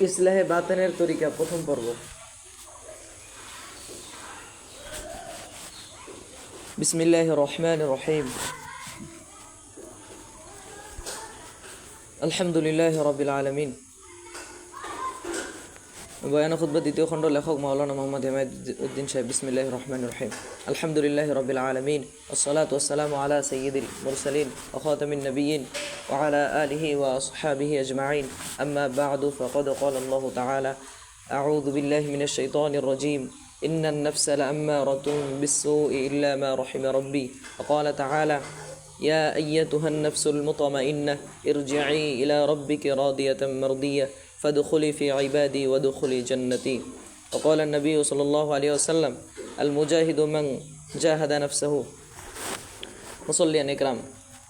ইসলাহে বাতেনের তরিকা প্রথম পর্ব। বিসমিল্লাহির রহমানির রহিম। আলহামদুলিল্লাহি রাব্বিল আলামিন। বয়ান খুতবা দ্বিতীয় খণ্ড, লেখক মাওলানা মোহাম্মদ হিমায়তুদ্দিন সাহেব। বিসমিল্লাহির রহমানির রহিম। আলহামদুলিল্লাহি রাব্বিল আলামিন, ওয়াসসালাতু ওয়াসসালামু আলা সাইয়্যিদিল মুরসালিন ওয়া খাতামিন নাবিয়্যিন ওয়া আলা আলিহি ওয়া আসহাবিহি আজমাইন। আম্মা বা'দু, ফাকাদ ক্বালা আল্লাহু তাআলা, আউযু বিল্লাহি মিনাশ শাইতানির রাজীম। ইন্নান নাফসা লাআম্মারাতুন বিস-সুই ইল্লা মা রাহিমা রাব্বি। ওয়া ক্বালা তাআলা, ইয়া আইয়াতুহান নাফসুল মুতমাইন্নাহ ইরজিই ইলা রাব্বিকি রাদিয়াতাম মারদিয়াহ فادخلي في عبادي وادخلي جنتي. وقال النبي صلى الله عليه وسلم, المجاهد من جاهد نفسه. মুসল্লিয়ান ইকরাম,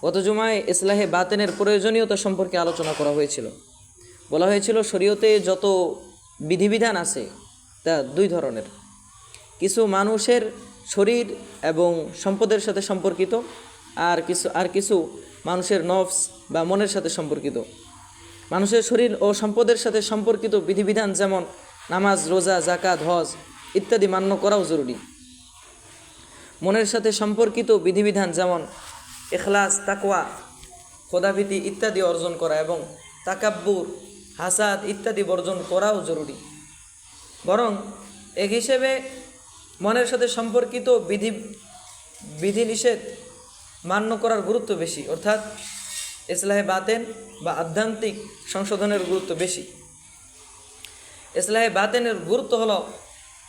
গত জুমায় ইসলাহে বাতেনের প্রয়োজনীয়তা সম্পর্কে আলোচনা করা হয়েছিল। বলা হয়েছিল শরীয়তে যত বিধিবিধান আছে তা দুই ধরনের। কিছু মানুষের শরীর এবং সম্পদের সাথে সম্পর্কিত, আর কিছু মানুষের নফস বা মনের সাথে সম্পর্কিত। মানুষের শরীর ও সম্পদের সাথে সম্পর্কিত বিধিবিধান যেমন নামাজ, রোজা, যাকাত, হজ ইত্যাদি মান্য করাও জরুরি। মনের সাথে সম্পর্কিত বিধিবিধান যেমন ইখলাস, তাকওয়া, খোদাভীতি ইত্যাদি অর্জন করা এবং তাকাব্বুর, হাসাদ ইত্যাদি বর্জন করাও জরুরি। বরং এক হিসেবে মনের সাথে সম্পর্কিত বিধিনিষেধ মান্য করার গুরুত্ব বেশি, অর্থাৎ ইসলাহে বাতেন বা আধ্যাত্মিক সংশোধনের গুরুত্ব বেশি। ইসলাহে বাতেনের গুরুত্ব হলো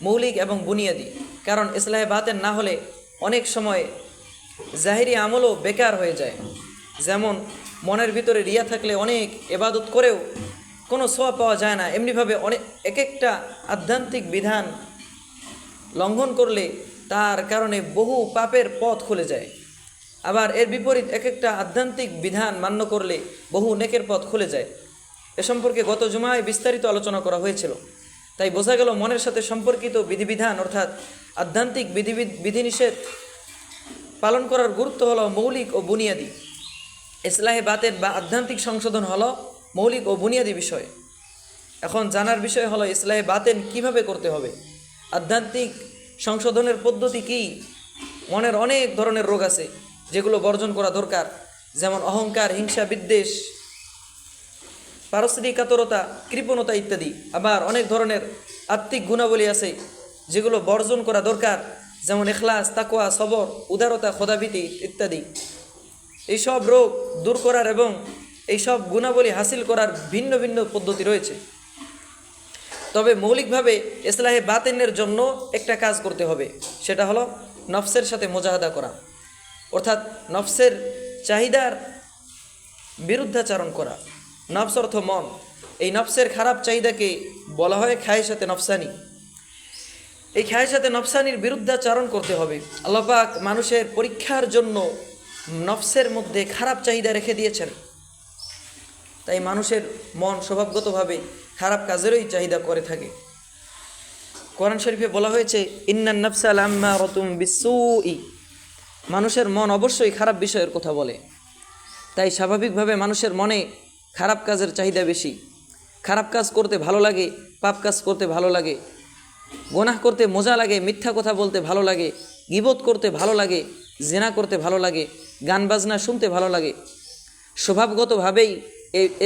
মৌলিক এবং বুনিয়াদি, কারণ ইসলাহে বাতেন না হলে অনেক সময় জাহিরি আমলও বেকার হয়ে যায়। যেমন মনের ভিতরে রিয়া থাকলে অনেক ইবাদত করেও কোনো সওয়াব পাওয়া যায় না, এমনিভাবে এক একটা আধ্যাত্মিক বিধান লঙ্ঘন করলে তার কারণে বহু পাপের পথ খুলে যায়। আবার এর বিপরীত এক একটা আধ্যাত্মিক বিধান মান্য করলে বহু নেকের পথ খুলে যায়। এ সম্পর্কে গত জুমায় বিস্তারিত আলোচনা করা হয়েছিল। তাই বোঝা গেল মনের সাথে সম্পর্কিত বিধিবিধান অর্থাৎ আধ্যাত্মিক বিধিনিষেধ পালন করার গুরুত্ব হলো মৌলিক ও বুনিয়াদি। ইসলাহে বাতেন বা আধ্যাত্মিক সংশোধন হলো মৌলিক ও বুনিয়াদি বিষয়। এখন জানার বিষয় হলো ইসলাহে বাতেন কিভাবে করতে হবে, আধ্যাত্মিক সংশোধনের পদ্ধতি কী। মনের অনেক ধরনের রোগ আছে যেগুলো বর্জন করা দরকার, যেমন অহংকার, হিংসা, বিদ্বেষ, পারস্পরিকাতরতা, কৃপণতা ইত্যাদি। আবার অনেক ধরনের আত্মিক গুণাবলী আছে যেগুলো বর্জন করা দরকার, যেমন ইখলাস, তাকওয়া, সবর, উদারতা, খোদাভীতি ইত্যাদি। এইসব রোগ দূর করার এবং এইসব গুণাবলী হাসিল করার ভিন্ন ভিন্ন পদ্ধতি রয়েছে। তবে মৌলিকভাবে ইসলাহে বাতেনের জন্য একটা কাজ করতে হবে, সেটা হলো নফসের সাথে মুজাহাদা করা, অর্থাৎ নফসের চাহিদার বিরুদ্ধাচারণ করা। নফস অর্থ মন। এই নফসের খারাপ চাহিদাকে বলা হয় খায়েশাতে নফসানি। এই খায়েশাতে নফসানির বিরুদ্ধাচারণ করতে হবে। আল্লাহ পাক মানুষের পরীক্ষার জন্য নফসের মধ্যে খারাপ চাহিদা রেখে দিয়েছেন। তাই মানুষের মন স্বভাবগতভাবে খারাপ কাজেরই চাহিদা করে থাকে। কোরআন শরীফে বলা হয়েছে, ইন্নান নাফসা লাআম্মারাতুম বিস-সুই। মানুষের মন অবশ্যই খারাপ বিষয়ের কথা বলে। তাই স্বাভাবিকভাবে মানুষের মনে খারাপ কাজের চাহিদা বেশি। খারাপ কাজ করতে ভালো লাগে, পাপ কাজ করতে ভালো লাগে, গুনাহ করতে মজা লাগে, মিথ্যা কথা বলতে ভালো লাগে, গীবত করতে ভালো লাগে, জিনা করতে ভালো লাগে, গান বাজনা শুনতে ভালো লাগে। স্বভাবগতভাবেই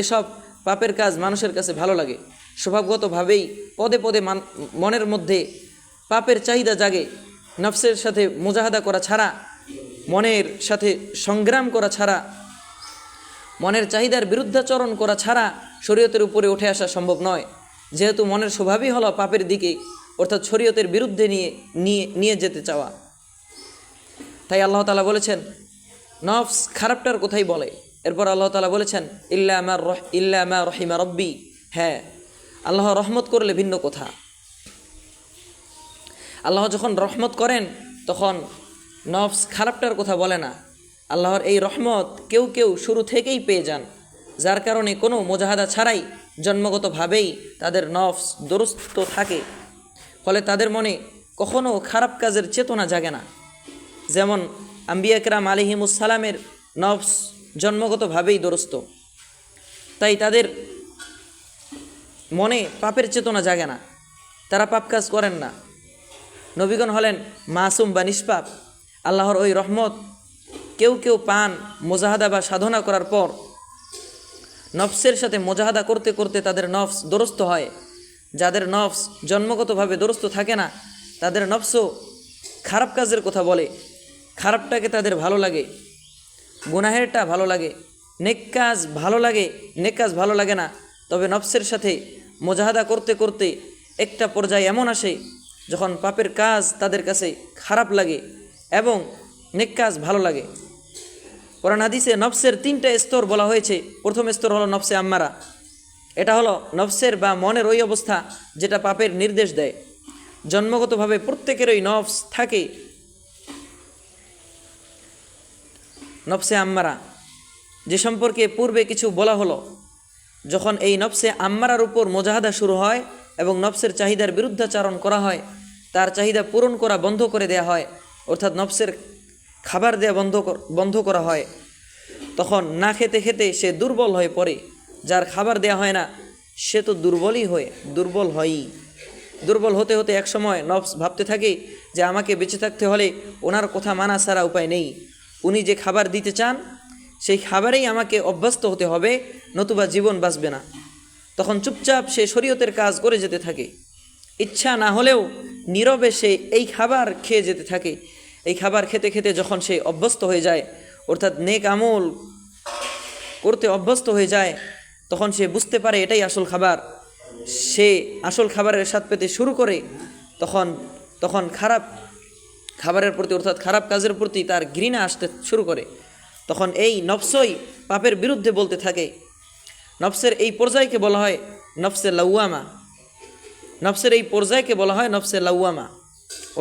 এসব পাপের কাজ মানুষের কাছে ভালো লাগে। স্বভাবগতভাবেই পদে পদে মনের মধ্যে পাপের চাহিদা জাগে। নফসের সাথে মুজাহাদা করা ছাড়া, মনের সাথে সংগ্রাম করা ছাড়া, মনের চাহিদার বিরুদ্ধাচরণ করা ছাড়া শরীয়তের উপরে উঠে আসা সম্ভব নয়। যেহেতু মনের স্বভাবই হলো পাপের দিকে, অর্থাৎ শরীয়তের বিরুদ্ধে নিয়ে যেতে চাওয়া। তাই আল্লাহ তাআলা বলেছেন নফস খারাপটার কথাই বলে। এরপর আল্লাহ তাআলা বলেছেন ইল্লা মা রাহিমা রাব্বি। হ্যাঁ, আল্লাহ রহমত করলে ভিন্ন কথা। আল্লাহ যখন রহমত করেন তখন নফস খারাপটার কথা বলে না। আল্লাহর এই রহমত কেউ কেউ শুরু থেকেই পেয়ে যান, যার কারণে কোনো মুজাহাদা ছাড়াই জন্মগতভাবেই তাদের নফস দুরুস্ত থাকে। ফলে তাদের মনে কখনো খারাপ কাজের চেতনা জাগে না। যেমন আম্বিয়া কেরাম আলাইহিমুসসালামের নফস জন্মগতভাবেই দুরুস্ত, তাই তাদের মনে পাপের চেতনা জাগে না, তারা পাপ কাজ করেন না। নবীগণ হলেন মাসুম বা নিষ্পাপ। আল্লাহর ওই রহমত কেউ কেউ পান মুজাহাদা বা সাধনা করার পর। নফসের সাথে মুজাহাদা করতে করতে তাদের নফস দুরস্ত হয়। যাদের নফস জন্মগতভাবে দুরস্ত থাকে না, তাদের নফসও খারাপ কাজের কথা বলে, খারাপটাকে তাদের ভালো লাগে, গুনাহেরটা ভালো লাগে, নেক কাজ ভালো লাগে না। তবে নফসের সাথে মুজাহাদা করতে করতে একটা পর্যায়ে এমন আসে যখন পাপের কাজ তাদের কাছে খারাপ লাগে এবং নেক কাজ ভালো লাগে। কোরআন হাদিসে নফসের 3টা স্তর বলা হয়েছে। প্রথম স্তর হলো নফসে আম্মারা। এটা হলো নফসের বা মনের ওই অবস্থা যেটা পাপের নির্দেশ দেয়। জন্মগতভাবে প্রত্যেকেরই নফস থাকে নফসে আম্মারা, যে সম্পর্কে পূর্বে কিছু বলা হলো। যখন এই নফসে আম্মারার উপর মুজাহাদা শুরু হয় এবং নফসের চাহিদার বিরুদ্ধাচারণ করা হয়, তার চাহিদা পূরণ করা বন্ধ করে দেয়া হয়, অর্থাৎ নফসের খাবার দেয়া বন্ধ করা হয়, তখন না খেতে খেতে সে দুর্বল হয়ে পড়ে। যার খাবার দেয়া হয় না সে তো দুর্বল হয়ই। দুর্বল হতে হতে এক সময় নফস ভাবতে থাকে যে আমাকে বেঁচে থাকতে হলে ওনার কথা মানা ছাড়া উপায় নেই। উনি যে খাবার দিতে চান সেই খাবারেই আমাকে অভ্যস্ত হতে হবে, নতুবা জীবন বাঁচবে না। তখন চুপচাপ সে শরীয়তের কাজ করে যেতে থাকে। ইচ্ছা না হলেও নীরবে সে এই খাবার খেয়ে যেতে থাকে। এই খাবার খেতে খেতে যখন সে অভ্যস্ত হয়ে যায়, অর্থাৎ নেক আমল করতে অভ্যস্ত হয়ে যায়, তখন সে বুঝতে পারে এটাই আসল খাবার। সে আসল খাবারের স্বাদ পেতে শুরু করে। তখন খারাপ খাবারের প্রতি অর্থাৎ খারাপ কাজের প্রতি তার ঘৃণা আসতে শুরু করে। তখন এই নফসই পাপের বিরুদ্ধে বলতে থাকে। নফসের এই পর্যায়কে বলা হয় নফসে লাউয়ামা। নফসে লাউয়ামা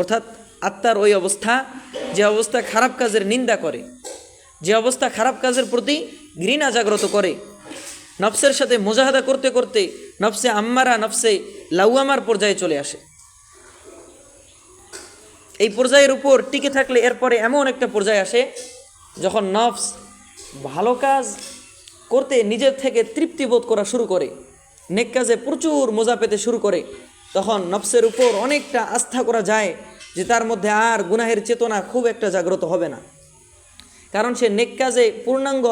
অর্থাৎ আত্মার ওই অবস্থা, যে অবস্থা খারাপ কাজের নিন্দা করে, যে অবস্থা খারাপ কাজের প্রতি ঘৃণা জাগ্রত করে। নফসের সাথে মুজাহাদা করতে করতে নফসে আম্মারা নফসে লাউয়ামার পর্যায়ে চলে আসে। এই পর্যায়ের উপর টিকে থাকলে এরপরে এমন একটা পর্যায়ে আসে যখন নফস ভালো কাজ করতে নিজের থেকে তৃপ্তি বোধ করা শুরু করে, নেক কাজে প্রচুর মজা পেতে শুরু করে। তখন নফসের উপর অনেকটা আস্থা করা যায় যে তার মধ্যে আর গুনাহের চেতনা খুব একটা জাগ্রত হবে না, কারণ সে নেক কাজে পূর্ণাঙ্গ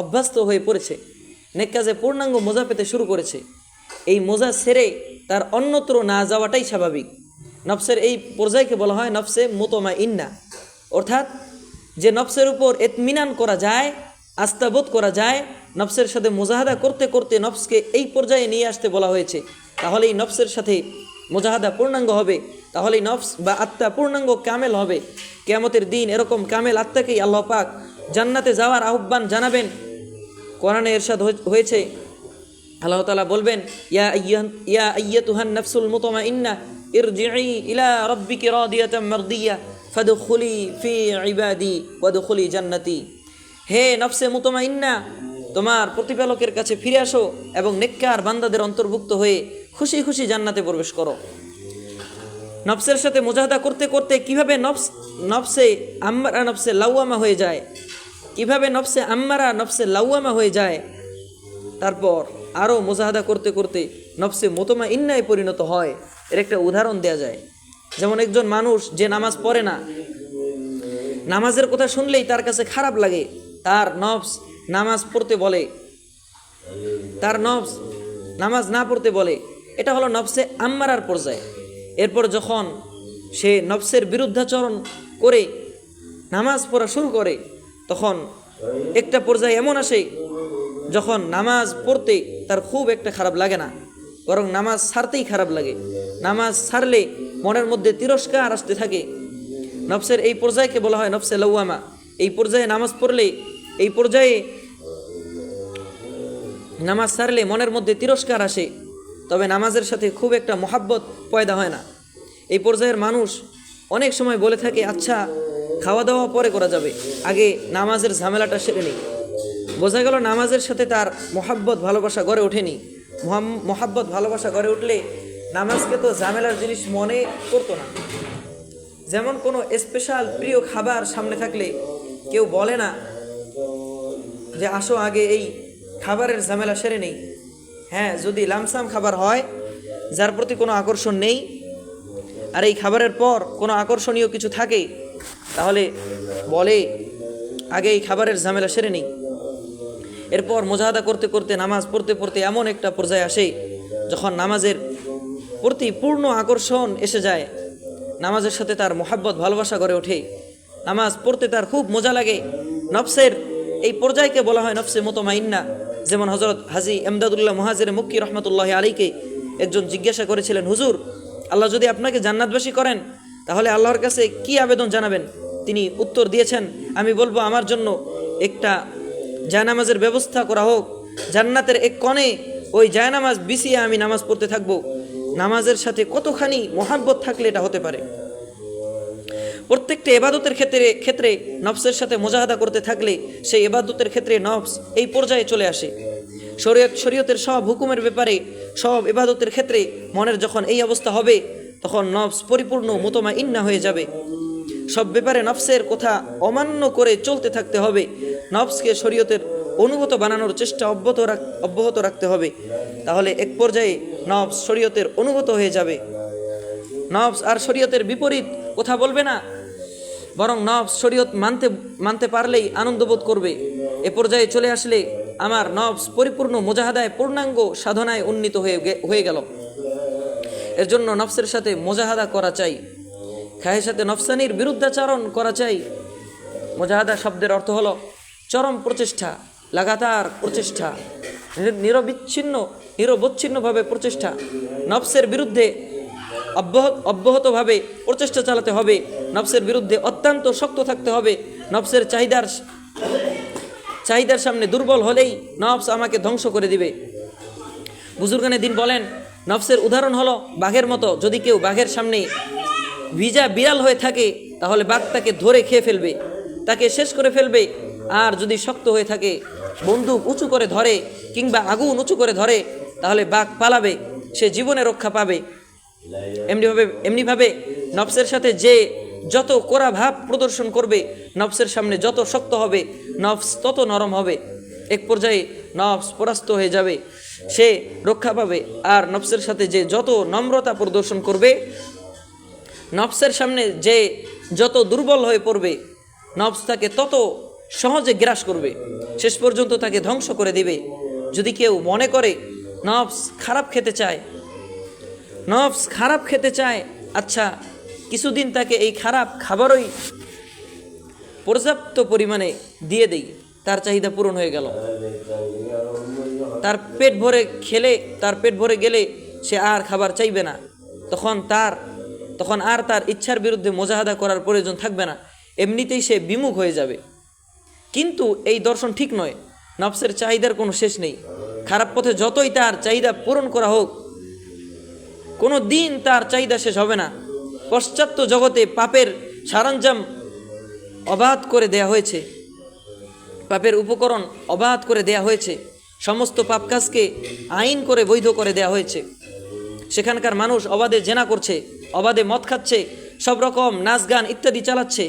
অভ্যস্ত হয়ে পড়েছে, নেক কাজে পূর্ণাঙ্গ মজা পেতে শুরু করেছে। এই মজা ছেড়ে তার অন্যত্র না যাওয়াটাই স্বাভাবিক। নফসের এই পর্যায়কে বলা হয় নফসে মুতমাইন্না, অর্থাৎ যে নফসের উপর ইতমিনান করা যায়, আস্থাবোধ করা যায়। নফসের সাথে মুজাহাদা করতে করতে নফসকে এই পর্যায়ে নিয়ে আসতে বলা হয়েছে। তাহলেই নফসের সাথে মুজাহাদা পূর্ণাঙ্গ হবে, তাহলেই নফস বা আত্মা পূর্ণাঙ্গ কামেল হবে। কিয়ামতের দিন এরকম কামেল আত্মাকেই আল্লাহ পাক জান্নাতে যাওয়ার আহ্বান জানাবেন। কোরআনে ইরশাদ হয়েছে, আল্লাহ তাআলা বলবেন, ইয়া আইয়াতুহান নাফসুল মুতমাইন্না ইরজিই ইলা রাব্বিকি রাদিয়াতাম মারদিয়া ফাদখুলি ফি ইবাদি ওয়াদখুলি জান্নাতি। হে নফসে মুতমাইন্না, তোমার প্রতিপালকের কাছে ফিরে আসো এবং নেককার বান্দাদের অন্তর্ভুক্ত হয়ে খুশি খুশি জান্নাতে প্রবেশ করো। নফসের সাথে মুজাহাদা করতে করতে কিভাবে নফসে আম্মারা নফসে লাউয়ামা হয়ে যায়, তারপর আরও মুজাহাদা করতে করতে নফসে মুতমাইন্নায় পরিণত হয়। এর একটা উদাহরণ দেয়া যায়। যেমন একজন মানুষ যে নামাজ পড়ে না, নামাজের কথা শুনলেই তার কাছে খারাপ লাগে, তার নফস নামাজ পড়তে বলে, তার নফস নামাজ না পড়তে বলে। এটা হলো নফসে আম্মারার পর্যায়ে। এরপর যখন সে নফসের বিরুদ্ধাচরণ করে নামাজ পড়া শুরু করে, তখন একটা পর্যায়ে এমন আসে যখন নামাজ পড়তে তার খুব একটা খারাপ লাগে না, বরং নামাজ ছাড়তেই খারাপ লাগে। নামাজ ছাড়লে মনের মধ্যে তিরস্কার আসতে থাকে। নফসের এই পর্যায়কে বলা হয় নফসে লাউয়ামা। এই পর্যায়ে নামাজ পড়লে, এই পর্যায়ে নামাজ ছাড়লে মনের মধ্যে তিরস্কার আসে, তবে নামাজের সাথে খুব একটা মহাব্বত পয়দা হয় না। এই পর্যায়ের মানুষ অনেক সময় বলে থাকে, আচ্ছা খাওয়া দাওয়া পরে করা যাবে, আগে নামাজের ঝামেলাটা সেরে নেই। বোঝা গেল নামাজের সাথে তার মহাব্বত ভালোবাসা গড়ে ওঠেনি। মহাব্বত ভালোবাসা গড়ে উঠলে নামাজকে তো ঝামেলার জিনিস মনে করতো না। যেমন কোনো স্পেশাল প্রিয় খাবার সামনে থাকলে কেউ বলে না যে আসো আগে এই খাবারের ঝামেলা সেরে নেই। হ্যাঁ, যদি লামসাম খাবার হয় যার প্রতি কোনো আকর্ষণ নেই, আর এই খাবারের পর কোনো আকর্ষণীয় কিছু থাকে, তাহলে বলে আগে এই খাবারের ঝামেলা সেরে নেই। এরপর মুজাহাদা করতে করতে নামাজ পড়তে পড়তে এমন একটা পর্যায়ে আসে যখন নামাজের প্রতি পূর্ণ আকর্ষণ এসে যায়, নামাজের সাথে তার মোহাব্বত ভালোবাসা গড়ে ওঠে, নামাজ পড়তে তার খুব মজা লাগে। নফসের এই পর্যায়কে বলা হয় নফসে মুতমাইন্না। যেমন হজরত হাজী এমদাদুল্লাহ মুহাজির মক্কি রহমতুল্লাহ আলীকে একজন জিজ্ঞাসা করেছিলেন, হুজুর, আল্লাহ যদি আপনাকে জান্নাতবাসী করেন তাহলে আল্লাহর কাছে কি আবেদন জানাবেন? তিনি উত্তর দিয়েছেন, আমি বলবো আমার জন্য একটা জায়নামাজের ব্যবস্থা করা হোক, জান্নাতের এক কোণে ওই জায়নামাজ বিছিয়ে আমি নামাজ পড়তে থাকবো। নামাজের সাথে কতখানি মোহাব্বত থাকলে এটা হতে পারে। প্রত্যেকটা ইবাদতের ক্ষেত্রে নফসের সাথে মুজাহাদা করতে থাকলে সেই ইবাদতের ক্ষেত্রে নফস এই পর্যায়ে চলে আসে। শরীয়তের সব হুকুমের ব্যাপারে, সব ইবাদতের ক্ষেত্রে মনের যখন এই অবস্থা হবে, তখন নফস পরিপূর্ণ মুতমাইন্না হয়ে যাবে। সব ব্যাপারে নফসের কথা অমান্য করে চলতে থাকতে হবে। নফসকে শরীয়তের অনুগত বানানোর চেষ্টা অব্যাহত রাখতে হবে। তাহলে এক পর্যায়ে নফস শরীয়তের অনুগত হয়ে যাবে। নফস আর শরীয়তের বিপরীত কথা বলবে না, বরং নফস শরীয়ত মানতে পারলেই আনন্দবোধ করবে। এ পর্যায়ে চলে আসলে আমার নফস পরিপূর্ণ মুজাহাদায়, পূর্ণাঙ্গ সাধনায় উন্নীত হয়ে গেল। এর জন্য নফসের সাথে মুজাহাদা করা চাই, খায়েশাতে নফসানির বিরুদ্ধাচরণ করা চাই। মুজাহাদা শব্দের অর্থ হলো চরম প্রচেষ্টা, লাগাতার প্রচেষ্টা, নিরবচ্ছিন্নভাবে প্রচেষ্টা। নফসের বিরুদ্ধে অব্যাহতভাবে প্রচেষ্টা চালাতে হবে। নফসের বিরুদ্ধে অত্যন্ত শক্ত থাকতে হবে। নফসের চাহিদার সামনে দুর্বল হলেই নফস আমাকে ধ্বংস করে দিবে। বুজুর্গানে দিন বলেন, নফসের উদাহরণ হলো বাঘের মতো। যদি কেউ বাঘের সামনে ভিজা বিড়াল হয়ে থাকে তাহলে বাঘ তাকে ধরে খেয়ে ফেলবে, তাকে শেষ করে ফেলবে। আর যদি শক্ত হয়ে থাকে, বন্দুক উঁচু করে ধরে কিংবা আগুন উঁচু করে ধরে, তাহলে বাঘ পালাবে, সে জীবনে রক্ষা পাবে। এমনিভাবে নফসের সাথে যে যত কড়া ভাব প্রদর্শন করবে, নফসের সামনে যত শক্ত হবে, নফস তত নরম হবে। এক পর্যায়ে নফস পরাস্ত হয়ে যাবে, সে রক্ষা পাবে। আর নফসের সাথে যে যত নম্রতা প্রদর্শন করবে, নফসের সামনে যে যত দুর্বল হয়ে পড়বে, নফস তাকে তত সহজে গ্রাস করবে, শেষ পর্যন্ত তাকে ধ্বংস করে দিবে। যদি কেউ মনে করে নফস খারাপ খেতে চায়, আচ্ছা কিছুদিন তাকে এই খারাপ খাবারই পর্যাপ্ত পরিমাণে দিয়ে দেই, তার চাহিদা পূরণ হয়ে গেল। তার পেট ভরে গেলে সে আর খাবার চাইবে না। তখন আর তার ইচ্ছার বিরুদ্ধে মুজাহাদা করার প্রয়োজন থাকবে না, এমনিতেই সে বিমুখ হয়ে যাবে। কিন্তু এই দর্শন ঠিক নয়। নফসের চাহিদার কোনো শেষ নেই। খারাপ পথে যতই তার চাহিদা পূরণ করা হোক, কোনো দিন তার চাহিদা শেষ হবে না। পাশ্চাত্য জগতে পাপের সরঞ্জাম অবাধ করে দেয়া হয়েছে, পাপের উপকরণ অবাধ করে দেয়া হয়েছে, সমস্ত পাপ কাজকে আইন করে বৈধ করে দেয়া হয়েছে। সেখানকার মানুষ অবাধে জেনা করছে, অবাধে মদ খাচ্ছে, সব রকম নাচ গান ইত্যাদি চালাচ্ছে,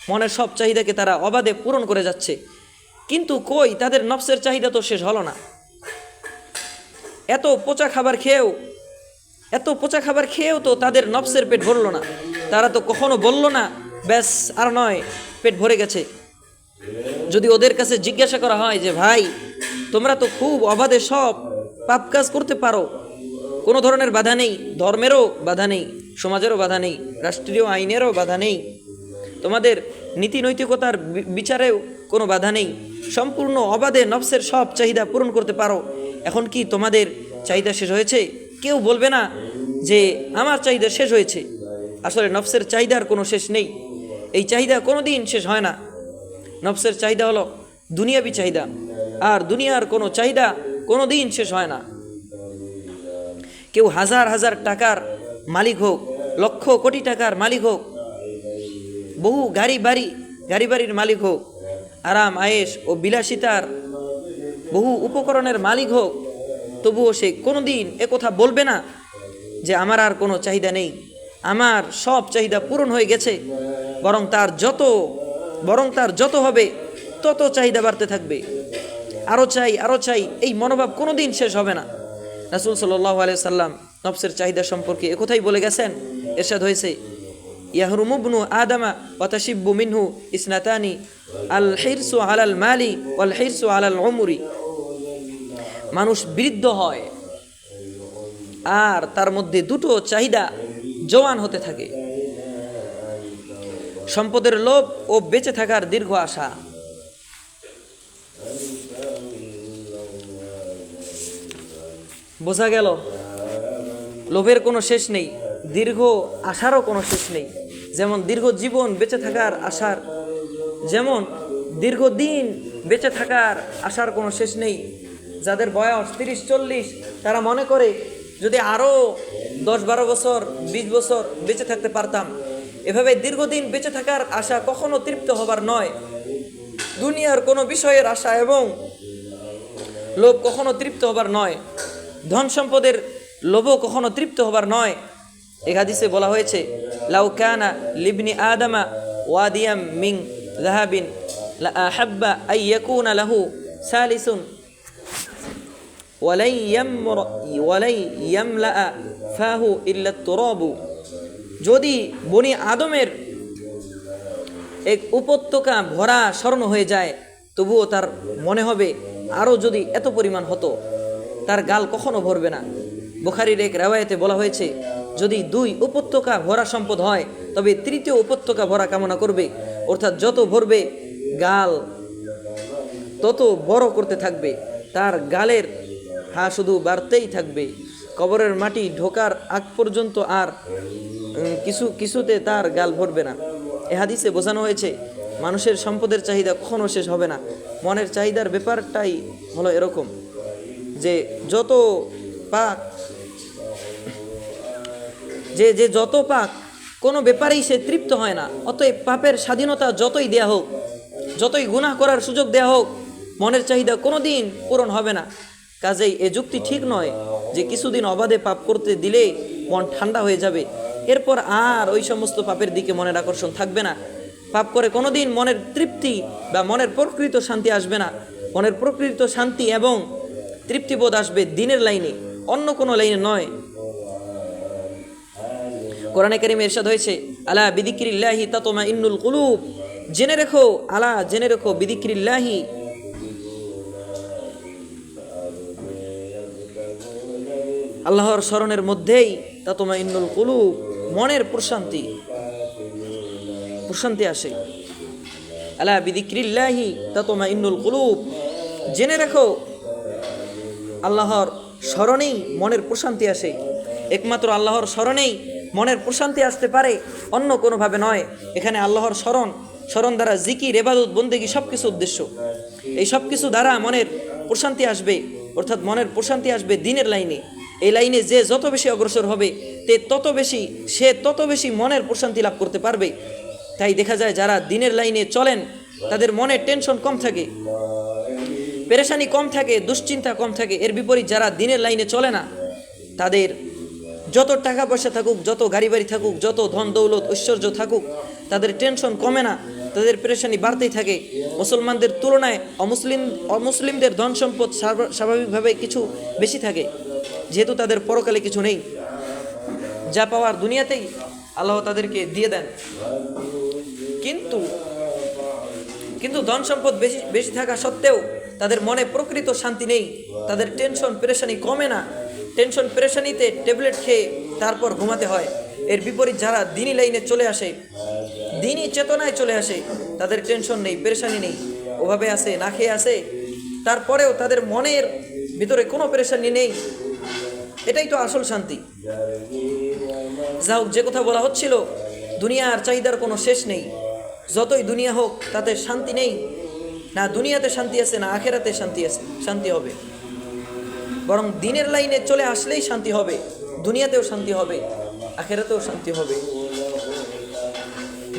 মনের সব চাহিদাকে তারা অবাধে পূরণ করে যাচ্ছে। কিন্তু কই, তাদের নফসের চাহিদা তো শেষ হলো না। এত পচা খাবার খেয়েও তো তাদের নফসের পেট ভরল না। তারা তো কখনো বলল না, ব্যাস আর নয়, পেট ভরে গেছে। যদি ওদের কাছে জিজ্ঞাসা করা হয় যে ভাই, তোমরা তো খুব অবাধে সব পাপ কাজ করতে পারো, কোনো ধরনের বাধা নেই, ধর্মেরও বাধা নেই, সমাজেরও বাধা নেই, রাষ্ট্রীয় আইনেরও বাধা নেই, তোমাদের নীতি নৈতিকতার বিচারেও কোনো বাধা নেই, সম্পূর্ণ অবাধে নফসের সব চাহিদা পূরণ করতে পারো, এখন কি তোমাদের চাহিদা শেষ হয়েছে? কেউ বলবে না যে আমার চাহিদা শেষ হয়েছে। আসলে নফসের চাহিদার কোনো শেষ নেই, এই চাহিদা কোনো দিন শেষ হয় না। নফসের চাহিদা হলো দুনিয়াবি চাহিদা, আর দুনিয়ার কোনো চাহিদা কোনো দিন শেষ হয় না। কেউ হাজার হাজার টাকার মালিক হোক, লক্ষ কোটি টাকার মালিক হোক, বহু গাড়ি বাড়ির মালিক হোক, আরাম আয়েশ ও বিলাসিতার বহু উপকরণের মালিক হোক, তবুও সে কোনো দিন একথা বলবে না যে আমার আর কোনো চাহিদা নেই, আমার সব চাহিদা পূরণ হয়ে গেছে। বরং তার যত হবে তত চাহিদা বাড়তে থাকবে, আরও চাই, এই মনোভাব কোনো দিন শেষ হবে না। রাসূল সাল্লাল্লাহু আলাইহি সাল্লাম নফসের চাহিদা সম্পর্কে একথাই বলে গেছেন। ইরশাদ হয়েছে, ইয়াহরুমু ইবনু আদামা ওয়া তাশিব্বু মিনহু ইসনাতানি আল হিরসু আলাল মালি ওয়াল হিরসু আলাল উমরি। মানুষ বৃদ্ধ হয় আর তার মধ্যে দুটো চাহিদা জওয়ান হতে থাকে, সম্পদের লোভ ও বেঁচে থাকার দীর্ঘ আশা। বোঝা গেল লোভের কোনো শেষ নেই, দীর্ঘ আশারও কোনো শেষ নেই। যেমন দীর্ঘ জীবন বেঁচে থাকার আশার, যেমন দীর্ঘদিন বেঁচে থাকার আশার কোনো শেষ নেই। যাদের বয়স 30-40 তারা মনে করে যদি আরও 10-12 বছর 20 বছর বেঁচে থাকতে পারতাম। এভাবে দীর্ঘদিন বেঁচে থাকার আশা কখনো তৃপ্ত হবার নয়। দুনিয়ার কোনো বিষয়ের আশা এবং লোভ কখনো তৃপ্ত হবার নয়। ধন সম্পদের লোভও কখনো তৃপ্ত হবার নয়। এই হাদিসে বলা হয়েছে, লাউ কানা লিবনি আদামা ওয়াদিয়াম মিন যাহাবিন লা আহাব্বা আন ইয়াকুনা লাহু সালিসুন ওয়ালাই ইয়ামলা ফাহু ইল্লা তুরাবু। যদি বনি আদমের এক উপত্যকা ভরা স্বর্ণ হয়ে যায়, তবুও তার মনে হবে আরও যদি এত পরিমাণ হতো, তার গাল কখনো ভরবে না। বুখারীর এক রিওয়ায়াতে বলা হয়েছে, যদি 2 উপত্যকা ভরা সম্পদ হয় তবে 3য় উপত্যকা ভরা কামনা করবে, অর্থাৎ যত ভরবে গাল তত বড় করতে থাকবে, তার গালের শুধু বাড়তেই থাকবে। কবরের মাটি ঢোকার আগ পর্যন্ত আর কিছুতে তার গাল ভরবে না। এ হাদিসে বোঝানো হয়েছে মানুষের সম্পদের চাহিদা কখনো শেষ হবে না। মনের চাহিদার ব্যাপারটাই হলো এরকম যে যত পাক যে যত পাক কোনো ব্যাপারেই সে তৃপ্ত হয় না। অতএব পাপের স্বাধীনতা যতই দেয়া হোক, যতই গুনাহ করার সুযোগ দেয়া হোক, মনের চাহিদা কোনো দিন পূরণ হবে না। কাজেই এ যুক্তি ঠিক নয় যে কিছুদিন অবাধে পাপ করতে দিলে মন ঠান্ডা হয়ে যাবে, এরপর আর ওই সমস্ত পাপের দিকে মনের আকর্ষণ থাকবে না। পাপ করে কোনোদিন মনের তৃপ্তি বা মনের প্রকৃত শান্তি আসবে না। মনের প্রকৃত শান্তি এবং তৃপ্তিবোধ আসবে দ্বীনের লাইনে, অন্য কোনো লাইনে নয়। কোরআনে কারিমে ইরশাদ হয়েছে, আলা বিযিক্রিল্লাহি তাতমাইন্নুল কুলুব। জেনে রেখো, আলা জেনে রেখো, বিযিক্রিল্লাহি আল্লাহর স্মরণের মধ্যেই তাতমাইন্নুল কুলুব মনের প্রশান্তি আসে। আলা বিযিক্রিল্লাহি তাতমাইন্নুল কুলুব। জেনে রেখো আল্লাহর স্মরণেই মনের প্রশান্তি আসে। একমাত্র আল্লাহর স্মরণেই মনের প্রশান্তি আসতে পারে, অন্য কোনোভাবে নয়। এখানে আল্লাহর স্মরণ দ্বারা জিকির, ইবাদত, বন্দেগী সব কিছু উদ্দেশ্য। এই সব কিছু দ্বারা মনের প্রশান্তি আসবে, অর্থাৎ মনের প্রশান্তি আসবে দ্বীনের লাইনে। এই লাইনে যে যত বেশি অগ্রসর হবে সে তত বেশি মনের প্রশান্তি লাভ করতে পারবে। তাই দেখা যায় যারা দ্বীনের লাইনে চলেন তাদের মনে টেনশন কম থাকে, পেরেশানি কম থাকে, দুশ্চিন্তা কম থাকে। এর বিপরীত যারা দ্বীনের লাইনে চলে না, তাদের যত টাকা পয়সা থাকুক, যত গাড়ি বাড়ি থাকুক, যত ধন দৌলত ঐশ্বর্য থাকুক, তাদের টেনশন কমে না, তাদের পেরেশানি বাড়তেই থাকে। মুসলমানদের তুলনায় অমুসলিমদের ধন সম্পদ স্বাভাবিকভাবে কিছু বেশি থাকে, যেহেতু তাদের পরকালে কিছু নেই। যা পাওয়ার দুনিয়াতেই আল্লাহ তাদেরকে দিয়ে দেন। কিন্তু ধন সম্পদ বেশি থাকা সত্ত্বেও তাদের মনে প্রকৃত শান্তি নেই, তাদের টেনশন পেরেশানি কমে না। টেনশন পেরেশানিতে ট্যাবলেট খেয়ে তারপর ঘুমাতে হয়। এর বিপরীত যারা দ্বীনি লাইনে চলে আসে, দ্বীনি চেতনায় চলে আসে, তাদের টেনশন নেই, পেরেশানি নেই, ওভাবে আসে, না খেয়ে আসে, তারপরেও তাদের মনের ভিতরে কোনো পেরেশানি নেই। এটাই তো আসল শান্তি। যা হোক, যে কথা বলা হচ্ছিল, দুনিয়ার চাহিদার কোনো শেষ নেই। যতই দুনিয়া হোক তাতে শান্তি নেই। না দুনিয়াতে শান্তি আছে, না আখেরাতে শান্তি হবে। বরং দ্বীনের লাইনে চলে আসলেই শান্তি হবে, দুনিয়াতেও শান্তি হবে, আখেরাতেও শান্তি হবে।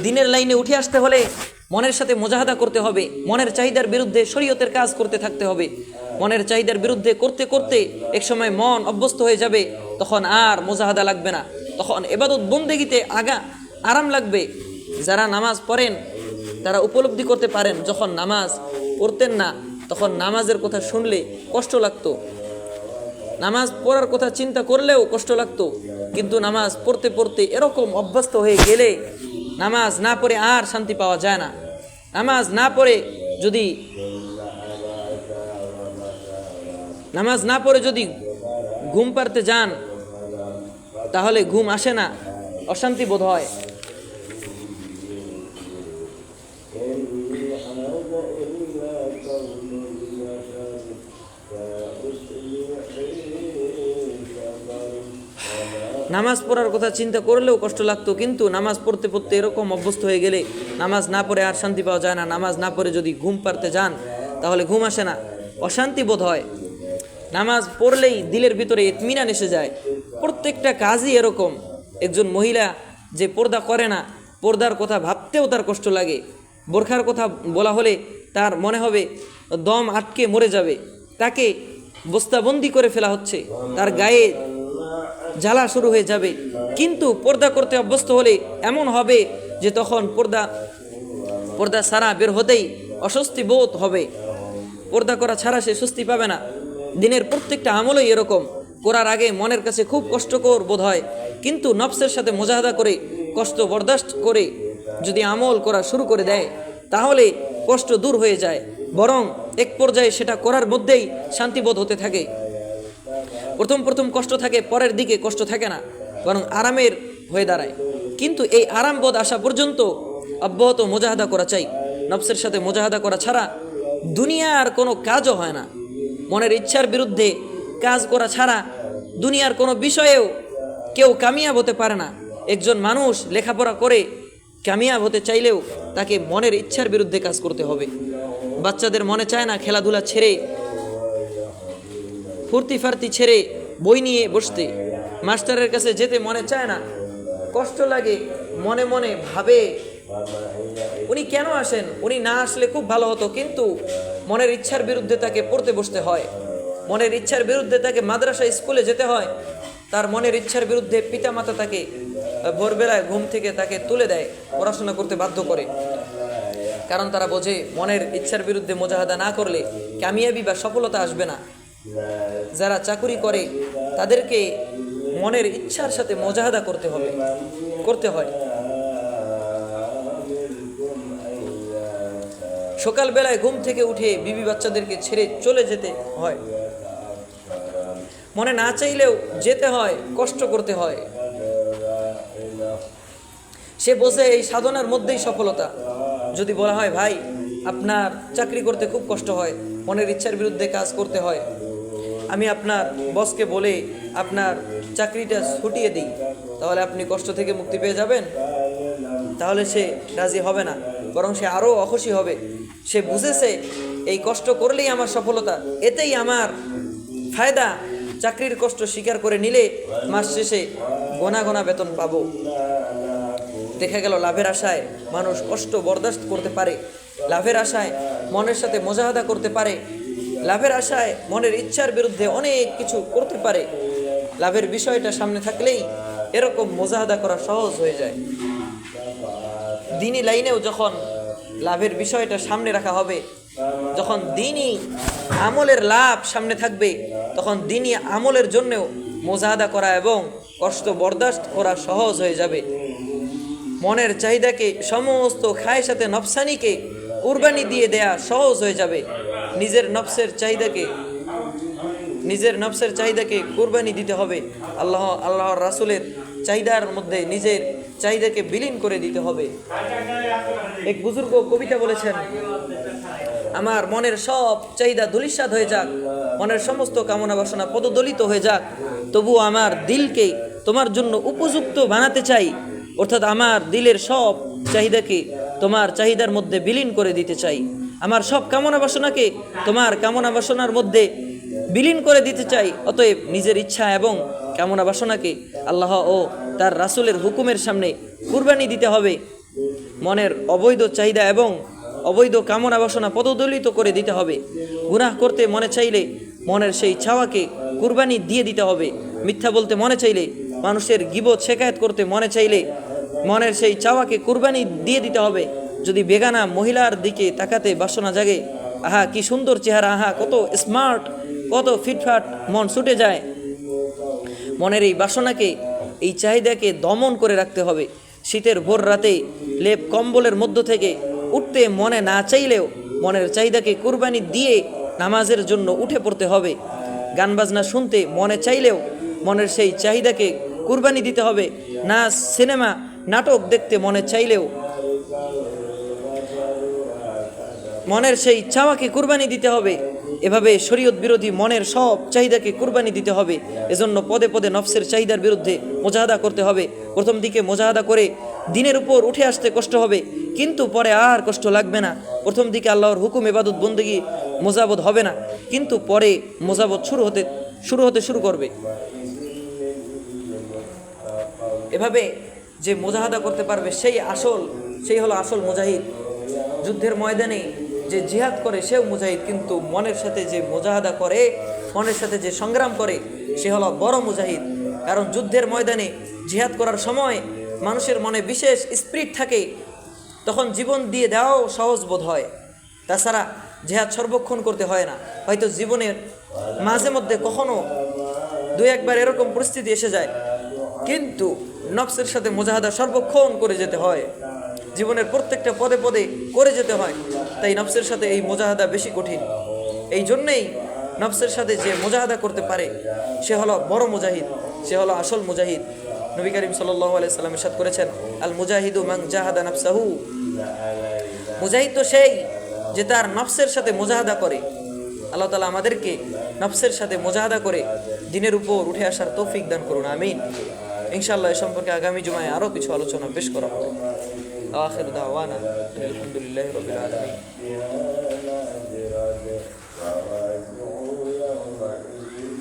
দ্বীনের লাইনে উঠে আসতে হলে মনের সাথে মুজাহাদা করতে হবে, মনের চাহিদার বিরুদ্ধে শরীয়তের কাজ করতে থাকতে হবে। মনের চাহিদার বিরুদ্ধে করতে করতে একসময় মন অভ্যস্ত হয়ে যাবে, তখন আর মুজাহাদা লাগবে না, তখন ইবাদত বন্দেগীতে আরাম লাগবে। যারা নামাজ পড়েন তারা উপলব্ধি করতে পারেন, যখন নামাজ পড়তেন না তখন নামাজের কথা শুনলে কষ্ট লাগতো। নামাজ পড়ার কথা চিন্তা করলেও কষ্ট লাগতো, কিন্তু নামাজ পড়তে পড়তে এরকম অভ্যস্ত হয়ে গেলে নামাজ না পড়ে আর শান্তি পাওয়া যায় না। নামাজ না পড়ে যদি ঘুম পাড়তে যান তাহলে ঘুম আসে না, অশান্তি বোধ হয়। নামাজ পড়ার কথা চিন্তা করলেও কষ্ট লাগতো, কিন্তু নামাজ পড়তে পড়তে এরকম অভ্যস্ত হয়ে গেলে নামাজ না পড়ে আর শান্তি পাওয়া যায় না। নামাজ না পড়ে যদি ঘুম পাড়তে যান তাহলে ঘুম আসে না, অশান্তি বোধ হয়। নামাজ পড়লেই দিলের ভিতরে ইতমিনান এসে যায়। প্রত্যেকটা কাজই এরকম। একজন মহিলা যে পর্দা করে না, পর্দার কথা ভাবতেও তার কষ্ট লাগে। বোরখার কথা বলা হলে তার মনে হবে দম আটকে মরে যাবে, তাকে বস্তাবন্দি করে ফেলা হচ্ছে, তার গায়ে জ্বালা শুরু হয়ে যাবে। কিন্তু পর্দা করতে অভ্যস্ত হলে এমন হবে যে তখন পর্দা ছাড়া বের হতেই অস্বস্তি বোধ হবে। পর্দা করা ছাড়া সে স্বস্তি পাবে না। দিনের প্রত্যেকটা আমলই এরকম। করার আগে মনের কাছে খুব কষ্টকর বোধ হয়, কিন্তু নফসের সাথে মুজাহাদা করে কষ্ট বরদাস্ত করে যদি আমল করা শুরু করে দেয় তাহলে কষ্ট দূর হয়ে যায়, বরং এক পর্যায়ে সেটা করার মধ্যেই শান্তিবোধ হতে থাকে। প্রথম কষ্ট থাকে, পরের দিকে কষ্ট থাকে না, বরং আরামের হয়ে দাঁড়ায়। কিন্তু এই আরাম বোধ আসা পর্যন্ত অব্যাহত মুজাহাদা করা চাই। নফসের সাথে মুজাহাদা করা ছাড়া দুনিয়ার কোনো কাজও হয় না। মনের ইচ্ছার বিরুদ্ধে কাজ করা ছাড়া দুনিয়ার কোনো বিষয়েও কেউ কামিয়াব হতে পারে না। একজন মানুষ লেখাপড়া করে কামিয়াব হতে চাইলেও তাকে মনের ইচ্ছার বিরুদ্ধে কাজ করতে হবে। বাচ্চাদের মনে চায় না খেলাধুলা ছেড়ে, ফুর্তি ফার্তি ছেড়ে বই নিয়ে বসতে। মাস্টারের কাছে যেতে মনে চায় না, কষ্ট লাগে, মনে মনে ভাবে উনি কেন আসেন, উনি না আসলে খুব ভালো হতো। কিন্তু মনের ইচ্ছার বিরুদ্ধে তাকে পড়তে বসতে হয়, মনের ইচ্ছার বিরুদ্ধে তাকে মাদ্রাসা স্কুলে যেতে হয়। তার মনের ইচ্ছার বিরুদ্ধে পিতামাতা তাকে ভোরবেলায় ঘুম থেকে তাকে তুলে দেয়, পড়াশোনা করতে বাধ্য করে। কারণ তারা বোঝে মনের ইচ্ছার বিরুদ্ধে মুজাহাদা না করলে কামিয়াবি বা সফলতা আসবে না। যারা চাকুরি করে তাদেরকে মনের ইচ্ছার সাথে মুজাহাদা করতে হয়। সকালবেলায় ঘুম থেকে উঠে বিবি বাচ্চাদেরকে ছেড়ে চলে যেতে হয়, মনে না চাইলেও যেতে হয়, কষ্ট করতে হয়। সে বোঝে এই সাধনার মধ্যেই সফলতা। যদি বলা হয় ভাই আপনার চাকরি করতে খুব কষ্ট হয়, মনের ইচ্ছার বিরুদ্ধে কাজ করতে হয়, আমি আপনার বসকে বলে আপনার চাকরিটা ছুটিয়ে দিই, তাহলে আপনি কষ্ট থেকে মুক্তি পেয়ে যাবেন, তাহলে সে রাজি হবে না, বরং সে আরও অখুশি হবে। সে বুঝেছে এই কষ্ট করলেই আমার সফলতা, এতেই আমার ফায়দা। চাকরির কষ্ট স্বীকার করে নিলে মাস শেষে গোনা বেতন পাবো। দেখা গেল লাভের আশায় মানুষ কষ্ট বরদাস্ত করতে পারে, লাভের আশায় মনের সাথে মুজাহাদা করতে পারে, লাভের আশায় মনের ইচ্ছার বিরুদ্ধে অনেক কিছু করতে পারে। লাভের বিষয়টা সামনে থাকলেই এরকম মুজাহাদা করা সহজ হয়ে যায়। দিনই লাইনেও যখন লাভের বিষয়টা সামনে রাখা হবে, যখন দিনই আমলের লাভ সামনে থাকবে, তখন দিনই আমলের জন্যও মুজাহাদা করা এবং কষ্ট বরদাস্ত করা সহজ হয়ে যাবে। মনের চাহিদাকে, সমস্ত খায়েশাতে নফসানিকে কুরবানি দিয়ে দেয়া সহজ হয়ে যাবে। নিজের নফসের চাহিদাকে কুরবানি দিতে হবে। আল্লাহর রাসূলের চাহিদার মধ্যে নিজের চাহিদাকে বিলীন করে দিতে হবে। এক বুজুর্গ কবিতা বলেছেন, আমার মনের সব চাহিদা ধূলিসাৎ হয়ে যাক, মনের সমস্ত কামনা বাসনা পদদলিত হয়ে যাক, তবু আমার দিলকে তোমার জন্য উপযুক্ত বানাতে চাই। অর্থাৎ আমার দিলের সব চাহিদাকে তোমার চাহিদার মধ্যে বিলীন করে দিতে চাই। আমার সব কামনা বাসনাকে তোমার কামনা বাসনার মধ্যে বিলীন করে দিতে চাই। অতএব নিজের ইচ্ছা এবং কামনা বাসনাকে আল্লাহ ও তার রাসূলের হুকুমের সামনে কুরবানি দিতে হবে। মনের অবৈধ চাহিদা এবং অবৈধ কামনা বাসনা পদদলিত করে দিতে হবে। গুনাহ করতে মনে চাইলে মনের সেই চাওয়াকে কুরবানি দিয়ে দিতে হবে। মিথ্যা বলতে মনে চাইলে, মানুষের গীবত শেকায়েত করতে মনে চাইলে মনের সেই চাওয়াকে কুরবানি দিয়ে দিতে হবে। যদি বেগানা মহিলার দিকে তাকাতে বাসনা জাগে, আহা কি সুন্দর চেহারা, আহা কত স্মার্ট, কত ফিটফাট, মন ছুটে যায়। মনের এই বাসনাকে, এই চাহিদাকে দমন করে রাখতে হবে। শীতের ভোর রাতে লেপ কম্বলের মধ্য থেকে উঠতে মনে না চাইলেও মনের চাহিদাকে কুরবানি দিয়ে নামাজের জন্য উঠে পড়তে হবে। গান বাজনা শুনতে মনে চাইলেও মনের সেই চাহিদাকে কুরবানি দিতে হবে। নাচ, সিনেমা, নাটক দেখতে মনে চাইলেও মনের সেই চাওয়াকে কুরবানি দিতে হবে। এভাবে শরীয়ত বিরোধী মনের সব চাহিদাকে কুরবানি দিতে হবে। এজন্য পদে পদে নফসের চাহিদার বিরুদ্ধে মুজাহাদা করতে হবে। প্রথম দিকে মুজাহাদা করে দিনের উপর উঠে আসতে কষ্ট হবে, কিন্তু পরে আর কষ্ট লাগবে না। প্রথম দিকে আল্লাহর হুকুম ইবাদত বন্দেগী মোজাবত হবে না, কিন্তু পরে মোজাবত শুরু করবে। এভাবে যে মুজাহাদা করতে পারবে সেই হলো আসল মুজাহিদ। যুদ্ধের ময়দানে যে জিহাদ করে সেও মুজাহিদ, কিন্তু মনের সাথে যে মুজাহাদা করে, মনের সাথে যে সংগ্রাম করে, সে হলো বড় মুজাহিদ। কারণ যুদ্ধের ময়দানে জিহাদ করার সময় মানুষের মনে বিশেষ স্পিরিট থাকে, তখন জীবন দিয়ে দেওয়াও সহজ বোধ হয়। তাছাড়া জিহাদ সর্বক্ষণ করতে হয় না, হয়তো জীবনের মাঝে মধ্যে কখনো দুই একবার এরকম পরিস্থিতি এসে যায়, কিন্তু নফসের সাথে মুজাহাদা সর্বক্ষণ করে যেতে হয়। জীবনের প্রত্যেকটা পদে পদে করে যেতে হয়, তাই নফসের সাথে এই মুজাহাদা বেশি কঠিন। এই জন্যেই নফসের সাথে যে মুজাহাদা করতে পারে সে হলো বড় মুজাহিদ, সে হলো আসল মুজাহিদ। নবী করিম সাল্লাল্লাহু আলাইহি সাল্লাম ইরশাদ করেছেন, আল মুজাহিদু মান জাহাদা নাফসাহু। মুজাহিদ তো সেই যে তার নফসের সাথে মুজাহাদা করে। আল্লাহ তাআলা আমাদেরকে নফসের সাথে মুজাহাদা করে দিনের উপর উঠে আসার তৌফিক দান করুন, আমিন। ইনশাআল্লাহ এ সম্পর্কে আগামী জুমায় আরও কিছু আলোচনা পেশ করা হবে। আখির দাওয়ানা আলহামদুলিল্লাহি রাব্বিল আলামিন।